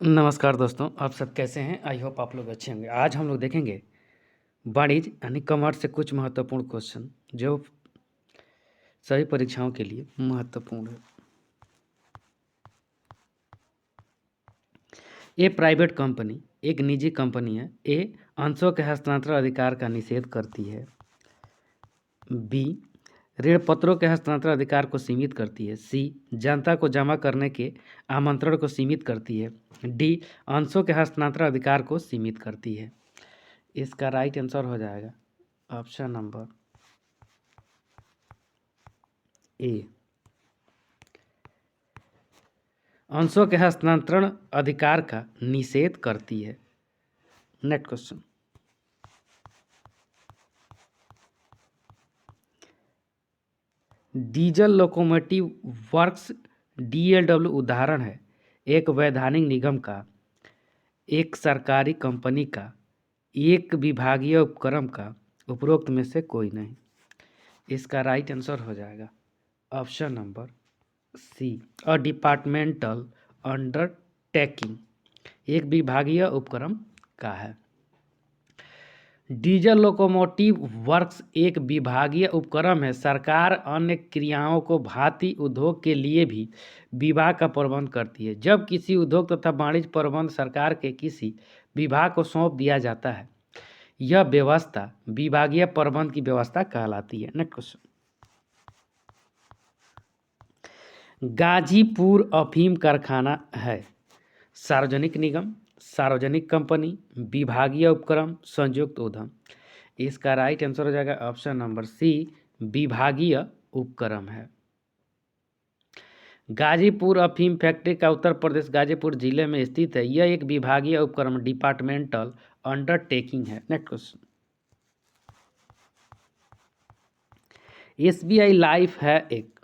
नमस्कार दोस्तों, आप सब कैसे हैं? आई होप आप लोग अच्छे होंगे। आज हम लोग देखेंगे वाणिज्य यानी कॉमर्स से कुछ महत्वपूर्ण क्वेश्चन जो सभी परीक्षाओं के लिए महत्वपूर्ण है। ए प्राइवेट कंपनी एक निजी कंपनी है। ए अंशों के हस्तांतरण अधिकार का निषेध करती है। बी ऋण पत्रों के हस्तांतरण अधिकार को सीमित करती है। सी जनता को जमा करने के आमंत्रण को सीमित करती है। डी अंशों के हस्तांतरण अधिकार को सीमित करती है। इसका राइट आंसर हो जाएगा ऑप्शन नंबर ए, अंशों के हस्तांतरण अधिकार का निषेध करती है। Next question, diesel locomotive works DLW उदाहरण है एक वैधानिक निगम का, एक सरकारी कंपनी का, एक विभागीय उपक्रम का, उपरोक्त में से कोई नहीं। इसका राइट आंसर हो जाएगा option number C, a departmental undertaking, एक विभागीय उपक्रम का है। डीजल लोकोमोटिव वर्क्स एक विभागीय उपक्रम है। सरकार अन्य क्रियाओं को भांति उद्योग के लिए भी विभाग का प्रबंध करती है। जब किसी उद्योग तथा वाणिज्य प्रबंध सरकार के किसी विभाग को सौंप दिया जाता है, यह व्यवस्था विभागीय प्रबंध की व्यवस्था कहलाती है। नेक्स्ट क्वेश्चन, गाजीपुर अफीम कारखाना है सार्वजनिक निगम, सार्वजनिक कंपनी, विभागीय उपक्रम, संयुक्त उद्यम। इसका राइट आंसर हो जाएगा ऑप्शन नंबर सी, विभागीय उपक्रम है। गाजीपुर अफीम फैक्ट्री का उत्तर प्रदेश गाजीपुर जिले में स्थित है। यह एक विभागीय उपक्रम डिपार्टमेंटल अंडरटेकिंग है। नेक्स्ट क्वेश्चन, एसबीआई लाइफ है एक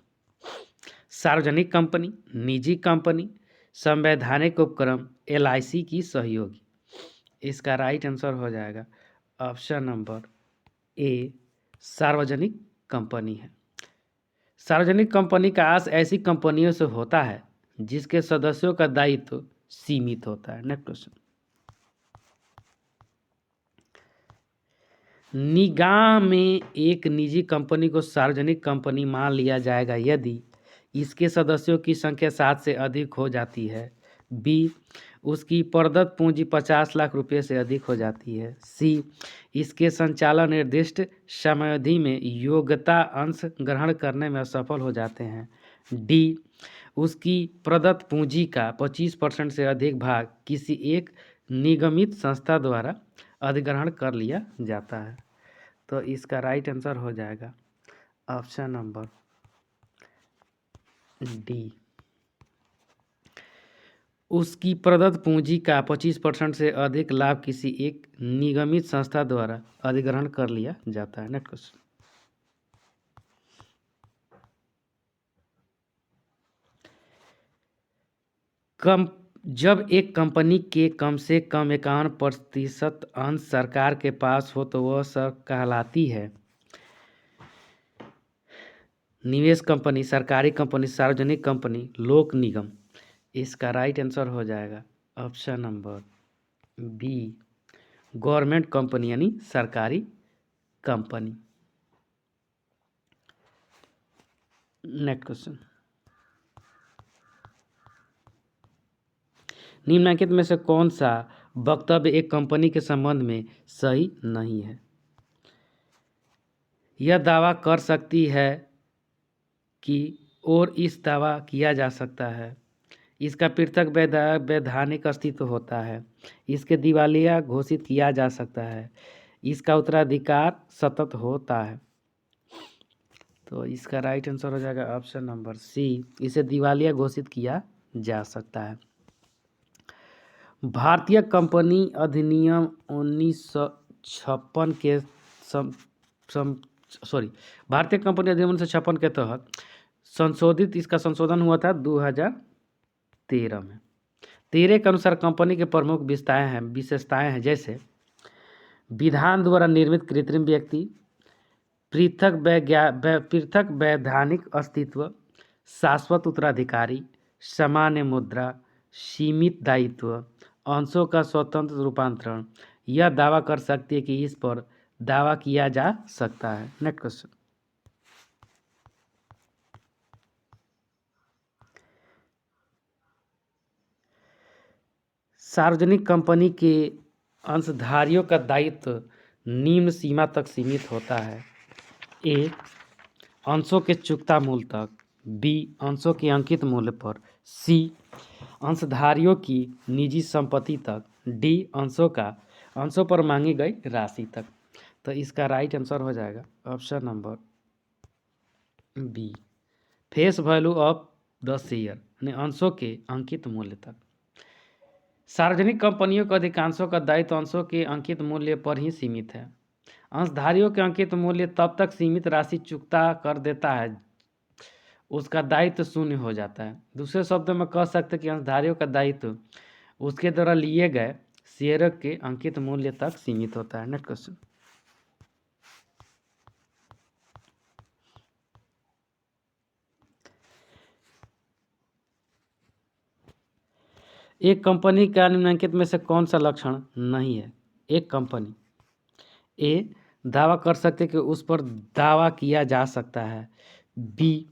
सार्वजनिक कंपनी, निजी कंपनी, संवैधानिक उपक्रम, एलआईसी की सहयोगी। इसका राइट आंसर हो जाएगा ऑप्शन नंबर ए, सार्वजनिक कंपनी है। सार्वजनिक कंपनी का आस ऐसी कंपनियों से होता है जिसके सदस्यों का दायित्व सीमित होता है। नेक्स्ट क्वेश्चन, निगम में एक निजी कंपनी को सार्वजनिक कंपनी मान लिया जाएगा यदि इसके सदस्यों की संख्या 7 से अधिक हो जाती है। बी, उसकी प्रदत्त पूंजी 50 लाख रुपए से अधिक हो जाती है। सी, इसके संचालन निर्दिष्ट समयावधि में योग्यता अंश ग्रहण करने में असफल हो जाते हैं। डी, उसकी प्रदत्त पूंजी का 25% से अधिक भाग किसी एक निगमित संस्था द्वारा अधिग्रहण कर लिया जाता है। तो इसका राइट आंसर हो जाएगा ऑप्शन नंबर डी, उसकी प्रदत्त पूंजी का 25% से अधिक लाभ किसी एक निगमित संस्था द्वारा अधिग्रहण कर लिया जाता है। नेक्स्ट क्वेश्चन, जब एक कंपनी के कम से कम 51% अंश सरकार के पास हो तो वह सब कहलाती है निवेश कंपनी, सरकारी कंपनी, सार्वजनिक कंपनी, लोक निगम। इसका राइट आंसर हो जाएगा option number B, government company यानी सरकारी कंपनी। नेक्स्ट क्वेश्चन, निम्नलिखित में से कौन सा वक्तव्य एक कंपनी के संबंध में सही नहीं है? यह दावा कर सकती है कि और इस दावा किया जा सकता है, इसका पृथक वैधानिक अस्तित्व होता है, इसके दिवालिया घोषित किया जा सकता है, इसका उत्तराधिकार सतत होता है। तो इसका राइट आंसर हो जाएगा ऑप्शन नंबर सी, इसे दिवालिया घोषित किया जा सकता है। भारतीय कंपनी अधिनियम 1956 के भारतीय कंपनी अधिनियम 1956 के तहत संशोधित, इसका संशोधन हुआ था 2013 में। 13 के अनुसार कंपनी के प्रमुख विशेषताएं हैं जैसे विधान द्वारा निर्मित कृत्रिम व्यक्ति, पृथक वैधानिक अस्तित्व, शाश्वत उत्तराधिकारी, सामान्य मुद्रा, सीमित दायित्व, अंशों का स्वतंत्र रूपांतरण, यह दावा कर सकती है कि इस पर दावा किया जा सकता है। Next question. सार्वजनिक कंपनी के अंशधारियों का दायित्व निम्न सीमा तक सीमित होता है। ए, अंशों के चुकता मूल्य तक। बी, अंशों के अंकित मूल्य पर। सी, अंशधारियों की निजी संपत्ति तक। डी, अंशों पर मांगी गई राशि तक। तो इसका राइट आंसर हो जाएगा option number B, face value of the share, यानी अंशों के अंकित मूल्य तक। सार्वजनिक कंपनियों के अधिकांशों का दायित्व अंशों के अंकित मूल्य पर ही सीमित है। अंशधारियों के अंकित मूल्य तब तक सीमित राशि चुकता कर देता है उसका दायित्व शून्य हो जाता है। दूसरे शब्दों में कह सकते हैं कि अंशधारियों का दायित्व उसके द्वारा लिए गए शेयर के अंकित मूल्य तक सीमित होता है। Next question. एक कंपनी का निम्नलिखित में से कौन सा लक्षण नहीं है? एक कंपनी ए, दावा कर सकते कि उस पर दावा किया जा सकता है। बी,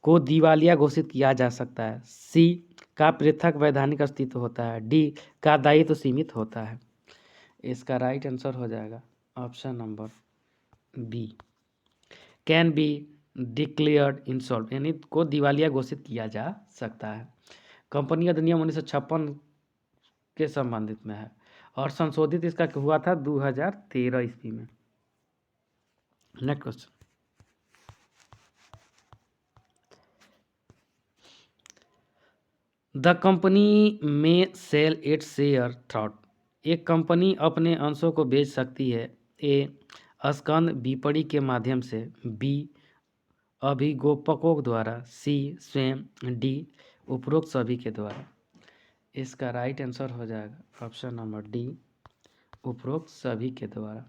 को दिवालिया घोषित किया जा सकता है। सी, का पृथक वैधानिक अस्तित्व होता है। डी, का दायित्व सीमित होता है। इसका राइट आंसर हो जाएगा option number B, can be declared insolvent, यानी को दिवालिया घोषित किया जा सकता है। कंपनी अधिनियम 1956 के संबंधित में है और संशोधित इसका हुआ था 2013 ईस्वी में। Next question. द कंपनी में सेल इट्स शेयर थ्रॉट, एक कंपनी अपने अंशों को बेच सकती है। ए, स्कंद विपणि के माध्यम से। बी, अभिगोपकों द्वारा। सी, स्वयं। डी, उपरोक्त सभी के द्वारा। इसका राइट आंसर हो जाएगा ऑप्शन नंबर डी, उपरोक्त सभी के द्वारा।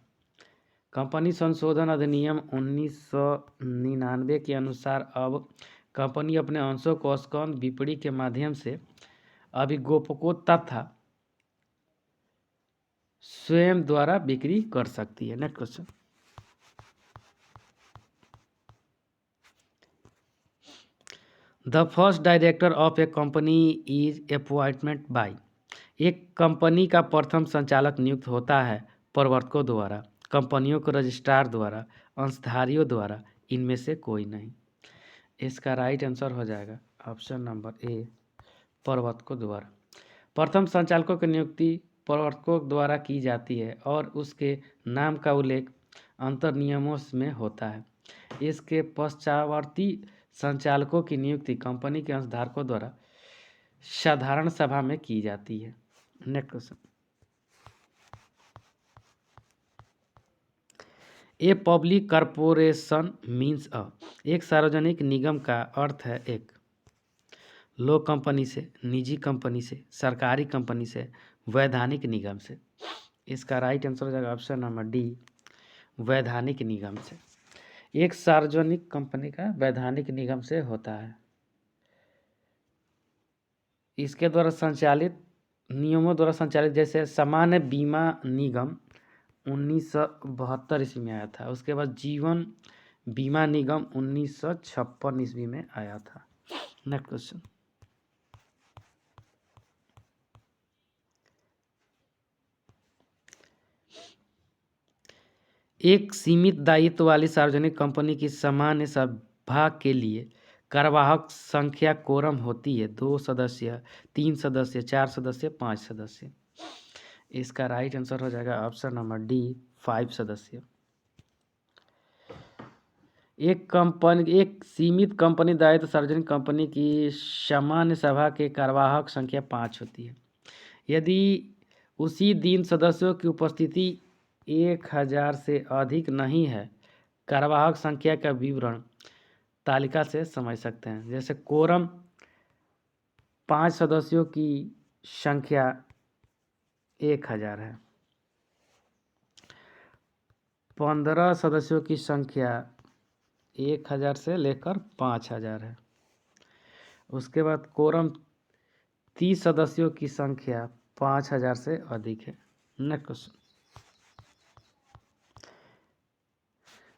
कंपनी संशोधन अधिनियम 1999 के अनुसार अब कंपनी अपने अंशों को स्कंद विपणि के माध्यम से अभिगोपकों तथा स्वयं द्वारा बिक्री कर सकती है। Next question. The first director of A company is appointment bye, एक कंपनी का प्रथम संचालक नियुक्त होता है प्रवर्तकों द्वारा, कंपनियों के रजिस्ट्रार द्वारा, अंशधारियों द्वारा, इनमें से कोई नहीं। इसका राइट आंसर हो जाएगा ऑप्शन नंबर ए, प्रवर्तकों द्वारा। प्रथम संचालकों की नियुक्ति प्रवर्तकों द्वारा की जाती है और उसके नाम का उल्लेख अंतर नियमों में होता है। इसके पश्चावर्ती संचालकों की नियुक्ति कंपनी के अंशधारकों द्वारा साधारण सभा में की जाती है। Next question. A public corporation means अ, एक सार्वजनिक निगम का अर्थ है एक लोक कंपनी से, निजी कंपनी से, सरकारी कंपनी से, वैधानिक निगम से। इसका राइट आंसर हो जाएगा ऑप्शन नंबर डी, वैधानिक निगम से। एक सार्वजनिक कंपनी का वैधानिक निगम से होता है। इसके द्वारा संचालित नियमों द्वारा संचालित, जैसे सामान्य बीमा निगम 1972 ईस्वी में आया था। उसके बाद जीवन बीमा निगम 1956 ईस्वी में आया था। Next question. एक सीमित दायित्व वाली सार्वजनिक कंपनी की सामान्य सभा के लिए कार्यवाहक संख्या कोरम होती है 2 सदस्य, 3 सदस्य, 4 सदस्य, 5 सदस्य। इसका राइट आंसर हो जाएगा ऑप्शन नंबर डी, 5 सदस्य। एक सीमित कंपनी दायित्व सार्वजनिक कंपनी की सामान्य सभा के कार्यवाहक संख्या 5 होती है। यदि उसी दिन सदस्यों की उपस्थिति 1000 से अधिक नहीं है, कार्यवाहक संख्या का विवरण तालिका से समझ सकते हैं। जैसे कोरम 5 सदस्यों की संख्या 1000 है, 15 सदस्यों की संख्या 1000 से लेकर 5000 है। उसके बाद कोरम 30 सदस्यों की संख्या 5000 से अधिक है। नेक्स्ट क्वेश्चन,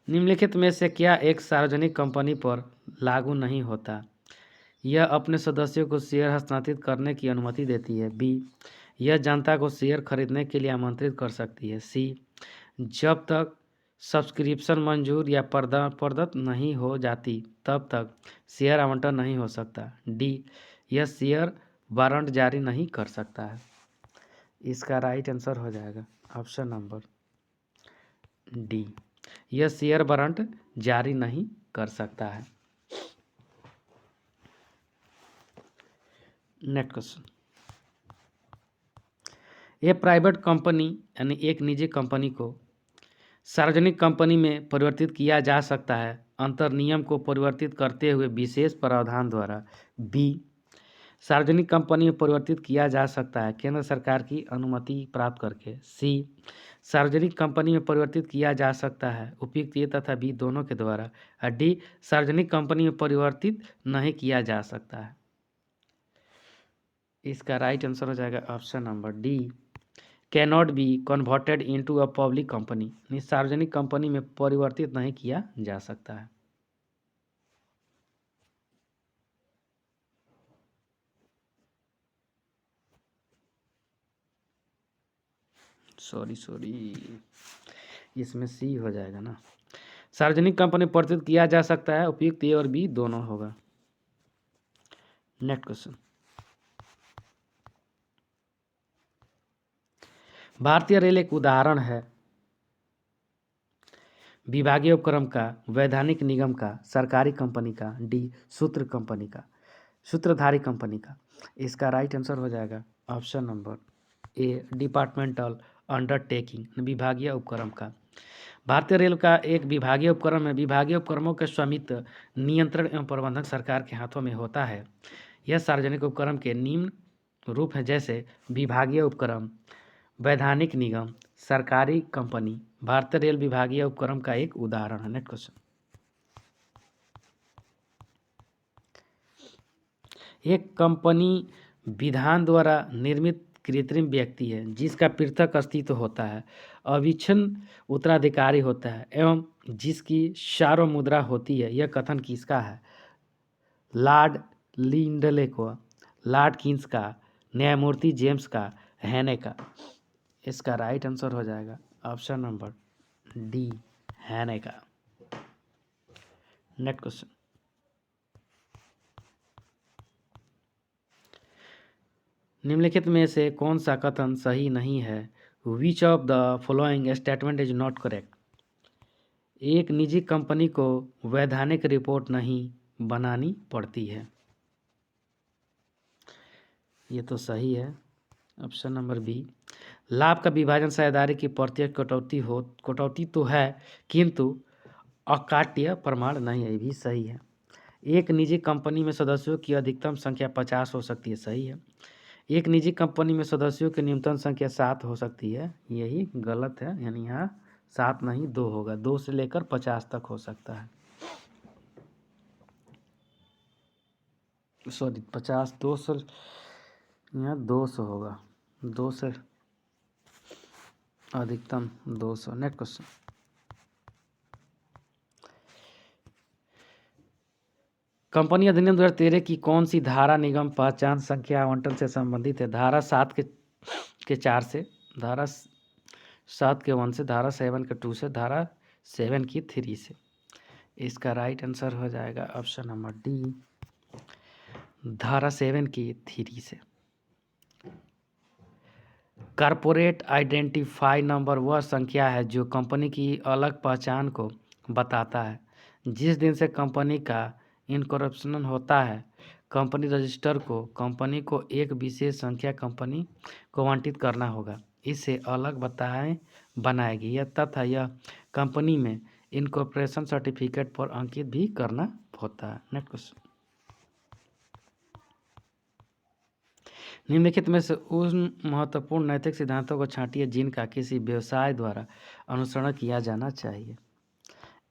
निम्नलिखित में से क्या एक सार्वजनिक कंपनी पर लागू नहीं होता? यह अपने सदस्यों को शेयर हस्तांतरित करने की अनुमति देती है। बी, यह जनता को शेयर खरीदने के लिए आमंत्रित कर सकती है। सी, जब तक सब्सक्रिप्शन मंजूर या प्रदत्त नहीं हो जाती तब तक शेयर आवंटन नहीं हो सकता। डी, यह शेयर वारंट जारी नहीं कर सकता है। इसका राइट आंसर हो जाएगा ऑप्शन नंबर डी, यह शेयर वारंट जारी नहीं कर सकता है। नेक्स्ट क्वेश्चन, ये प्राइवेट कंपनी यानी एक निजी कंपनी को सार्वजनिक कंपनी में परिवर्तित किया जा सकता है अंतर नियम को परिवर्तित करते हुए विशेष प्रावधान द्वारा। बी, सार्वजनिक कंपनी में परिवर्तित किया जा सकता है केंद्र सरकार की अनुमति प्राप्त करके। सी, सार्वजनिक कंपनी में परिवर्तित किया जा सकता है उपयुक्त ए तथा बी दोनों के द्वारा। और डी, सार्वजनिक कंपनी में परिवर्तित नहीं किया जा सकता है। इसका राइट आंसर हो जाएगा option number D, cannot be converted into a public company. सार्वजनिक कंपनी में परिवर्तित नहीं किया जा सकता है। सॉरी इसमें सी हो जाएगा ना। सार्वजनिक कंपनी परिवर्तित किया जा सकता है उपयुक्त ए और बी दोनों होगा। नेक्स्ट क्वेश्चन, भारतीय रेल एक उदाहरण है विभागीय उपक्रम का, वैधानिक निगम का, सरकारी कंपनी का। डी, सूत्रधारी कंपनी का। इसका राइट आंसर हो जाएगा option number A, departmental undertaking विभागीय उपक्रम का। भारतीय रेल का एक विभागीय उपक्रम है। विभागीय उपक्रमों के स्वामित्व, नियंत्रण एवं प्रबंधन सरकार के हाथों में होता है। यह सार्वजनिक उपक्रम के निम्न रूप हैं जैसे विभागीय उपक्रम, वैधानिक निगम, सरकारी कंपनी। भारतीय रेल विभागीय उपक्रम का एक उदाहरण है। नेक्स्ट क्वेश्चन, एक कंपनी विधान द्वारा निर्मित कृत्रिम व्यक्ति है जिसका पृथक अस्तित्व होता है, अविच्छिन्न उत्तराधिकारी होता है एवं जिसकी सार्वमुद्रा होती है। यह कथन किसका है? लॉर्ड लिंडले को, लॉर्ड किन्स का, न्यायमूर्ति जेम्स का, हैने का। इसका राइट आंसर हो जाएगा ऑप्शन नंबर डी, हैने का। नेक्स्ट क्वेश्चन, निम्नलिखित में से कौन सा कथन सही नहीं है? Which of the following statement is not correct? एक निजी कंपनी को वैधानिक रिपोर्ट नहीं बनानी पड़ती है। ये तो सही है ऑप्शन नंबर बी। लाभ का विभाजन साझेदारी की प्रत्यक्ष कटौती तो है किंतु अकाट्य प्रमाण नहीं है। ये भी सही है। एक निजी कंपनी में सदस्यों की अधिकतम संख्या 50 हो सकती है। सही है। एक निजी कंपनी में सदस्यों की न्यूनतम संख्या 7 हो सकती है। यही गलत है, यानी यहाँ 7 नहीं 2 होगा। 2 से लेकर 50 तक हो सकता है। सॉरी 50, 200, यहाँ 200 होगा। 2 से अधिकतम 200। नेक्स्ट क्वेश्चन, कंपनी अधिनियम 2013 की कौन सी धारा निगम पहचान संख्या आवंटन से संबंधित है? धारा 7 के 4 से, धारा 7 के 1 से, धारा 7 के 2 से, धारा 7 की 3 से। इसका राइट आंसर हो जाएगा ऑप्शन नंबर डी, धारा 7 की 3 से। कॉर्पोरेट आइडेंटिफाई नंबर वह संख्या है जो कंपनी की अलग पहचान को बताता है। जिस दिन से कंपनी का इनकॉर्पोरेशन होता है, कंपनी रजिस्टर को कंपनी को एक विशेष संख्या कंपनी को आवंटित करना होगा। इसे अलग बनाएगी यह तथा यह कंपनी में इनकॉर्पोरेशन सर्टिफिकेट पर अंकित भी करना होता है। नेक्स्ट क्वेश्चन, निम्नलिखित में से उन महत्वपूर्ण नैतिक सिद्धांतों को छांटिए जिनका किसी व्यवसाय द्वारा अनुसरण किया जाना चाहिए।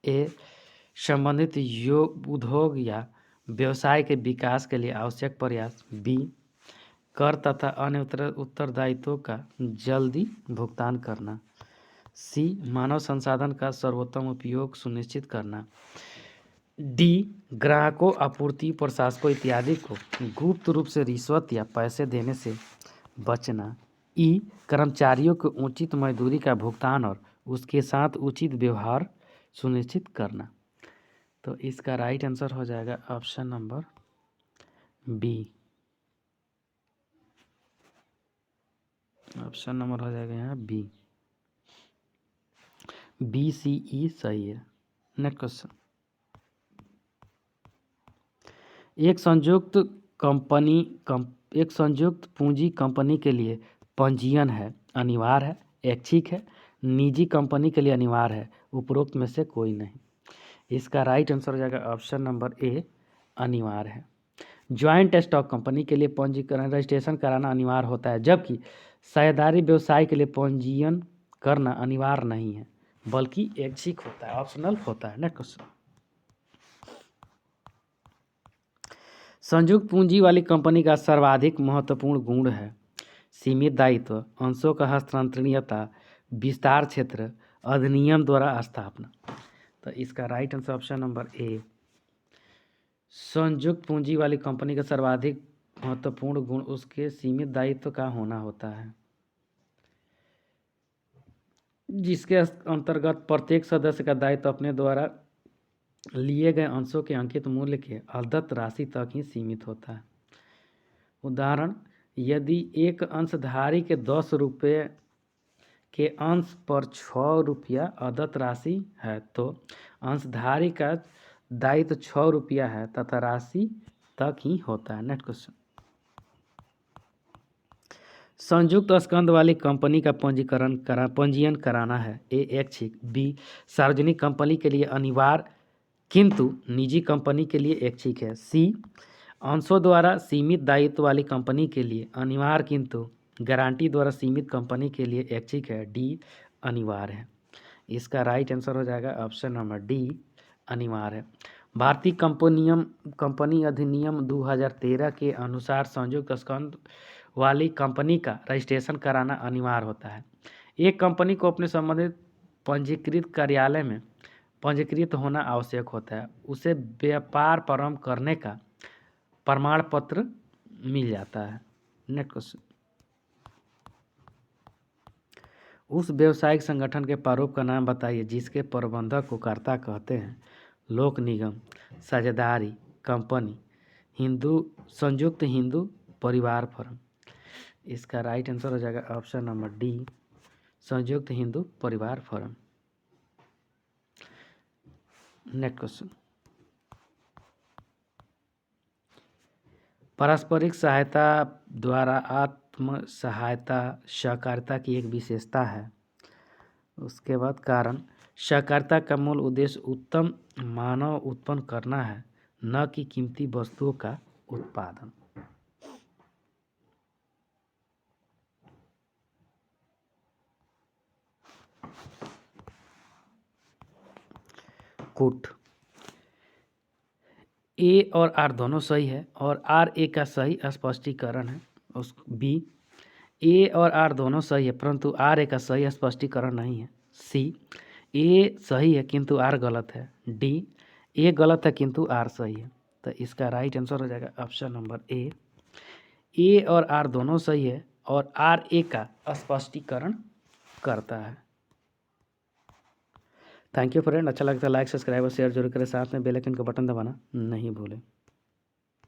ए, संबंधित उद्योग या व्यवसाय के विकास के लिए आवश्यक प्रयास। बी, कर तथा अन्य उत्तरदायित्वों का जल्दी भुगतान करना। सी, मानव संसाधन का सर्वोत्तम उपयोग सुनिश्चित करना। डी, ग्राहकों, आपूर्ति प्रशासकों इत्यादि को गुप्त रूप से रिश्वत या पैसे देने से बचना। ई, कर्मचारियों को उचित मजदूरी का भुगतान और उसके साथ उचित व्यवहार सुनिश्चित करना। तो इसका राइट आंसर हो जाएगा option number B. Option number हो जाएगा यहाँ बी। बी, सी, ई सही है। Next question. एक संयुक्त पूंजी कंपनी के लिए पंजीयन है अनिवार्य है, ऐच्छिक है, निजी कंपनी के लिए अनिवार्य है, उपरोक्त में से कोई नहीं। इसका राइट आंसर हो जाएगा ऑप्शन नंबर ए, अनिवार्य है। ज्वाइंट स्टॉक कंपनी के लिए पंजीकरण रजिस्ट्रेशन कराना अनिवार्य होता है, जबकि साझेदारी व्यवसाय के लिए पंजीयन करना अनिवार्य नहीं है, बल्कि ऐच्छिक होता है, ऑप्शनल होता है। Next question. संयुक्त पूंजी वाली कंपनी का सर्वाधिक महत्वपूर्ण गुण है सीमित दायित्व, अंशों का हस्तांतरणीयता, विस्तार क्षेत्र, अधिनियम द्वारा स्थापना। तो इसका right answer option number A. संयुक्त पूंजी वाली कंपनी का सर्वाधिक महत्वपूर्ण गुण उसके सीमित दायित्व का होना होता है, जिसके अंतर्गत प्रत्येक सदस्य का दायित्व अपने द्वारा लिए गए अंशों के अंकित मूल्य के अदत्त राशि तक ही सीमित होता है। उदाहरण, यदि एक अंशधारी के 10 रुपये के अंश पर 6 रुपया अदत्त राशि है तो अंशधारी का दायित्व 6 रुपया है तथा राशि तक ही होता है। Next question. संयुक्त स्कंध वाली कंपनी का पंजीयन कराना है, ए, ऐच्छिक, बी, सार्वजनिक कंपनी के लिए अनिवार्य किंतु निजी कंपनी के लिए ऐच्छिक है, सी, अंशों द्वारा सीमित दायित्व वाली कंपनी के लिए अनिवार्य किंतु गारंटी द्वारा सीमित कंपनी के लिए ऐच्छिक है, डी, अनिवार्य है। इसका राइट आंसर हो जाएगा ऑप्शन नंबर डी, अनिवार्य है। भारतीय कंपनी अधिनियम 2013 के अनुसार संयुक्त स्कंध वाली कंपनी का रजिस्ट्रेशन कराना अनिवार्य होता है। एक कंपनी को अपने संबंधित पंजीकृत कार्यालय में पंजीकृत होना आवश्यक होता है, उसे व्यापार प्रारंभ करने का प्रमाण पत्र मिल जाता है। Next question. उस व्यावसायिक संगठन के प्रारूप का नाम बताइए जिसके प्रबंधक को कर्ता कहते हैं। लोक निगम, साझेदारी कंपनी, संयुक्त हिंदू परिवार फर्म। इसका राइट आंसर हो जाएगा ऑप्शन नंबर डी, संयुक्त हिंदू परिवार फर्म। Next question. पारस्परिक सहायता द्वारा आत्म सहायता सहकारिता की एक विशेषता है। उसके बाद कारण, सहकारिता का मूल उद्देश्य उत्तम मानव उत्पन्न करना है, न कि कीमती वस्तुओं का उत्पादन। कुट, ए और आर दोनों सही है और आर ए का सही स्पष्टीकरण है। उस बी, ए और आर दोनों सही है परंतु आर ए का सही स्पष्टीकरण नहीं है। सी, ए सही है किंतु आर गलत है। डी, ए गलत है किंतु आर सही है। तो इसका राइट आंसर हो जाएगा ऑप्शन नंबर ए और आर दोनों सही है और आर ए का स्पष्टीकरण करता है। Thank you friend. अच्छा लगता है लाइक, सब्सक्राइब और शेयर जरूर करें, साथ में बेल आइकन का बटन दबाना नहीं भूलें।